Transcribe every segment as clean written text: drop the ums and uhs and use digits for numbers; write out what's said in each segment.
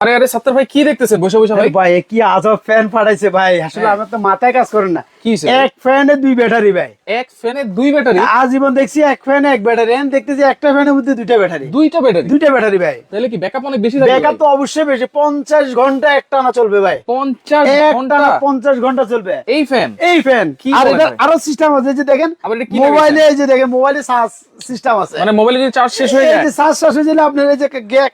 আরে আরে সত্তর ভাই কি দেখতেছেন বসে বসে ভাই? ভাই কি আজব ফ্যান পাঠাইছে ভাই, আসলে আমার তো মাথায় কাজ করে না। কি হইছে? এক ফ্যানে দুই ব্যাটারি ভাই, এক ফ্যানে দুই ব্যাটারি? আজীবন দেখছি এক ফ্যানে এক ব্যাটারি, এখন দেখতেছি একটা ফ্যানের মধ্যে দুইটা ব্যাটারি। দুইটা ব্যাটারি? দুইটা ব্যাটারি ভাই, তাহলে কি ব্যাকআপ অনেক বেশি থাকবে? ব্যাকআপ তো অবশ্যই বেশি, 50 ঘন্টা একটানা চলবে ভাই। 50 ঘন্টা? 50 ঘন্টা চলবে এই ফ্যান? এই ফ্যান। কি আর বলেন এটা ভাই? আরো সিস্টেম আছে, যে দেখেন আবার এটা কি মোবাইলে, এই যে দেখেন মোবাইলে চার্জ সিস্টেম আছে, মানে মোবাইলে যদি চার্জ শেষ হয়ে এই যায়? যে চার্জ শেষ হয়ে গেলে আপনার এই যে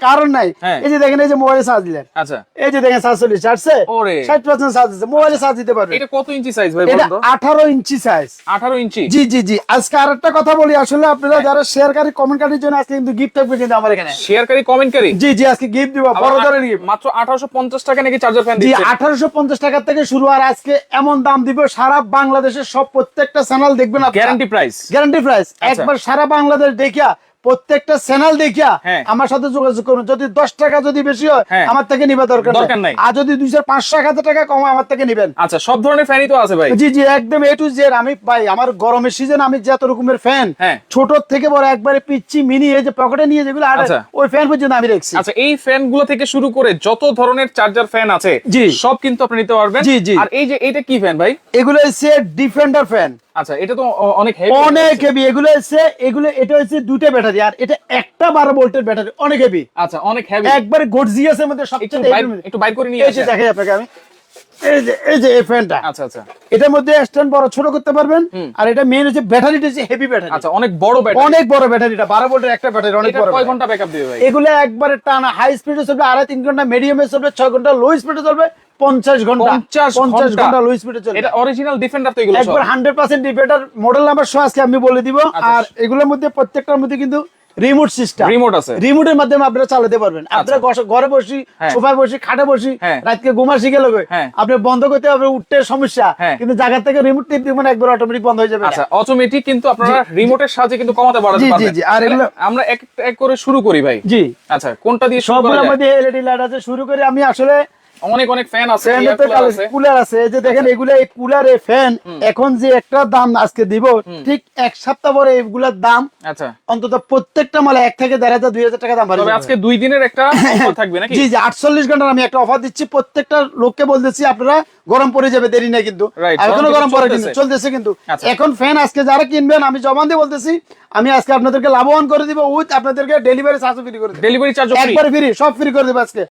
কারণ নাই, হ্যাঁ। এই যে দেখেন এই যে মোবাইলে চার্জ দিলেন, আচ্ছা, এই যে দেখেন 47 চার্জছে, ওরে 60% চার্জ আছে, মোবাইলে চার্জ দিতে পারবে। এটা কত ইঞ্চি সাইজ ভাই এটা বলুন তো? 18 ইঞ্চি সাইজ। 18 ইঞ্চি? জি জি জি। আজকে আরেকটা কথা বলি, আসলে আপনারা যারা শেয়ারকারী কমেন্টকারীর জন্য আজকে কিন্তু গিফট থাকবে কিন্তু আমার এখানে। শেয়ারকারী কমেন্টকারী? জি জি, আজকে গিফট দিব, বড় ধরনের গিফট। মাত্র 1850 টাকা নাকি চার্জার ফ্যান জি, দিচ্ছে? 1850 টাকা থেকে শুরু। আর আজকে এমন দাম দিব, সারা বাংলাদেশের সব প্রত্যেকটা চ্যানেল দেখবেন, গ্যারান্টি প্রাইস? Guarantee price. একবার সারা বাংলাদেশ দেখিয়া, প্রত্যেকটা চ্যানেল দেখিয়া হ্যাঁ। আমার সাথে যোগাযোগ করুন। যদি 10 টাকা যদি বেশি হয় হ্যাঁ। আমার থেকে নিবা, দরকার নাই। আর যদি 200, 500, 1000 টাকা কম হয় আমার থেকে নিবেন। আচ্ছা, সব ধরনের ফ্যানই তো আছে ভাই? জি জি, একদম এ টু জেড। আমি ভাই আমার গরমের সিজন, আমি যত রকমের ফ্যান, হ্যাঁ। ছোট থেকে বড়, একবারে পিচ্ছি মিনি, এই যে পকেটে নিয়ে যেগুলো আর আচ্ছা। ওই ফ্যান পর্যন্ত আমি রেখেছি। আচ্ছা, এই ফ্যান গুলো থেকে শুরু করে যত ধরনের চার্জার ফ্যান আছে জি। সব কিন্তু আপনি নিতে পারবেন। জি, জি। আর এই যে এটা কি ফ্যান ভাই? এগুলো হচ্ছে ডিফেন্ডার ফ্যান। আচ্ছা, এটা তো অনেক হেভি। অনেক হেভি এগুলো হচ্ছে, এটা হচ্ছে দুইটা ব্যাটারি, আর এটা একটা 12 ভোল্টের ব্যাটারি, অনেক হেভি। আচ্ছা, অনেক হেভি। একবারে গর্জিয়াসের মধ্যে একটু সবচেয়ে একটু বাইর করে নিয়ে এই যে আসেন। দেখাই আপনাকে আমি, এই যে এই ফ্যানটা। আচ্ছা আচ্ছা এটার মধ্যে স্ট্যান্ড বড় ছোট করতে পারবেন। আর এটা মেইন হচ্ছে ব্যাটারিটা হচ্ছে হেভি ব্যাটারি। আচ্ছা, অনেক বড় ব্যাটারি। অনেক বড় ব্যাটারিটা, 12 ভোল্টের একটা ব্যাটারি, অনেক এটা বড়। কয় ঘন্টা ব্যাকআপ দিবে ভাই? এগুলো একবারে টানা হাই স্পিডে চলবে 2.5-3 ঘন্টা, মিডিয়ামে চলবে 6 ঘন্টা, লো স্পিডে চলবে 50 ঘন্টা। 50 ঘন্টা লো স্পিডে চলবে। এটা অরিজিনাল ডিফেন্ডার তো এগুলো সব? একবার 100% ডিফেন্ডার, মডেল নাম্বার সহ আজকে আমি বলে দিব। আচ্ছা। আর এগুলোর মধ্যে প্রত্যেকটার মধ্যে কিন্তু রিমোট সিস্টেম, রিমোট আছে? রিমোটের মাধ্যমে আপনারা চালাতে পারবেন। আপনারা ঘরে বসি, হ্যাঁ। সোফায় বসি, খাটে বসি, হ্যাঁ। রাতকে ঘুমা শিখে লোক, হ্যাঁ। আপনি বন্ধ করতে হবে, উঠতে সমস্যা, হ্যাঁ। কিন্তু জায়গা থেকে রিমোট টিপ দিবেন, একবার অটোমেটিক বন্ধ হয়ে যাবে। আচ্ছা, অটোমেটিক কিন্তু আপনারা রিমোটের সাহায্যে কিন্তু কমাতে বাড়াতে জি, জি, পারবেন। জি। আর এগুলো- তাহলে আমরা এক এক করে শুরু করি ভাই। জি, আচ্ছা, কোনটা দিয়ে শুরু করা সবগুলোর যায়? মধ্যে এলইডি লাইট আছে। শুরু করে আমি আসলে অনেক অনেক ফ্যান আছে, এয়ার কুলার আছে। কুলার আছে, এই যে দেখেন এগুলা, এই কুলার এই ফ্যান এখন যে একটা দাম আজকে দিব, ঠিক এক সপ্তাহ পরে এগুলার দাম আচ্ছা, অন্তত প্রত্যেকটা মালে 1 থেকে 1,500, 2,000 টাকা দাম বাড়বে। তবে আজকে 2 দিনের একটা অফার থাকবে নাকি? জি জি, 48 ঘন্টার আমি একটা অফার দিচ্ছি। প্রত্যেকটা লোককে বলতেছি আপনারা গরম পড়ে যাবে, দেরি নাই কিন্তু। Right, এখনো গরম গরম পড়ে চলতেছে। কিন্তু চলতেছে কিন্তু। আচ্ছা। এখন ফ্যান আজকে যারা কিনবেন, আমি জবান দিয়ে বলতেছি, আমি আজকে আপনাদেরকে লাভবান করে দিব, উইথ আপনাদেরকে ডেলিভারি চার্জ ফ্রি করে দিব। Delivery charge free? একবার ফ্রি, সব ফ্রি করে দিব আজকে।